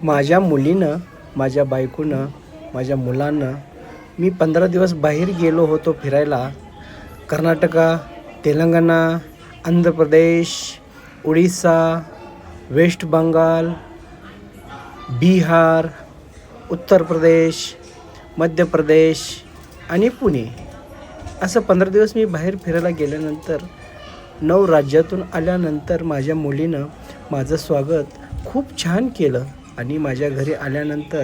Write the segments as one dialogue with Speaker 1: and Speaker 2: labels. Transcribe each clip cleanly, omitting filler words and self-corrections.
Speaker 1: माझ्या मुलीनं, माझ्या बायकोनं, माझ्या मुलांना मी 15 दिवस बाहेर गेलो होतो फिरायला. कर्नाटका, तेलंगणा, आंध्र प्रदेश, उडीसा, वेस्ट बंगाल, बिहार, उत्तर प्रदेश, मध्य प्रदेश आणि पुणे. असं 15 दिवस मी बाहेर फिरायला गेल्यानंतर 9 राज्यातून आल्यानंतर माझ्या मुलीनं माझं स्वागत खूप छान केलं आणि माझ्या घरी आल्यानंतर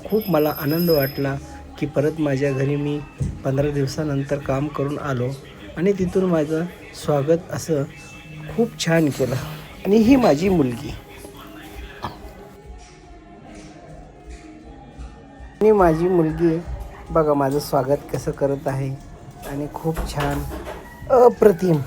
Speaker 1: खूप मला आनंद वाटला की परत माझ्या घरी मी 15 दिवसानंतर काम करून आलो आणि तिथून माझं स्वागत असं खूप छान केलं. आणि ही माझी मुलगी आणि माझी मुलगी बघा माझं स्वागत कसं करत आहे आणि खूप छान अप्रतिम.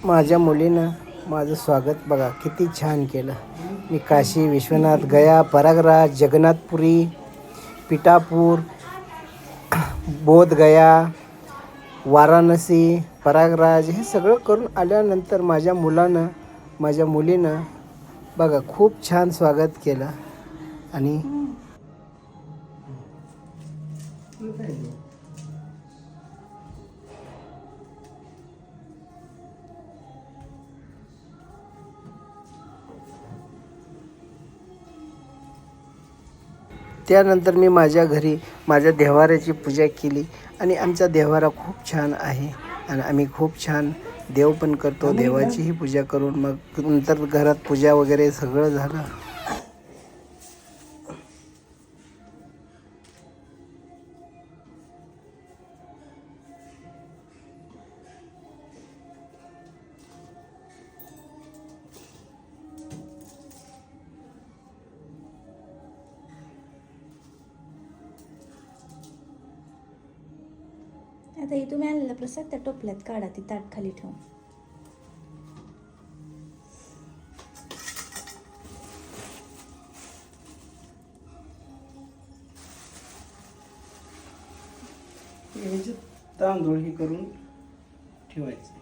Speaker 1: माझ्या मुलीनं माझं स्वागत बघा किती छान केलं. मी काशी विश्वनाथ, गया, प्रयागराज, जगन्नाथपुरी, पिठापूर, बोधगया, वाराणसी, प्रयागराज हे सगळं करून आल्यानंतर माझ्या मुलीनं बघा खूप छान स्वागत केलं. आणि त्यानंतर मी माझ्या घरी माझ्या देव्हाऱ्याची पूजा केली आणि आमचा देव्हारा खूप छान आहे आणि आम्ही खूप छान देव पण करतो. देवाचीही पूजा करून मग नंतर घरात पूजा वगैरे सगळं झालं.
Speaker 2: आता हे तुम्ही आणलेला प्रसाद त्या टोपल्यात काढा, ती ताट खाली ठेवून.
Speaker 1: तांदूळ हे करून ठेवायचं.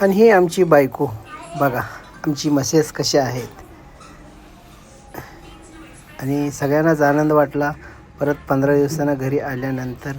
Speaker 1: आणि ही आमची बायको बघा, आमची मसेस कशा आहेत. आणि सगळ्यांनाच आनंद वाटला परत 15 दिवसांना घरी आल्यानंतर.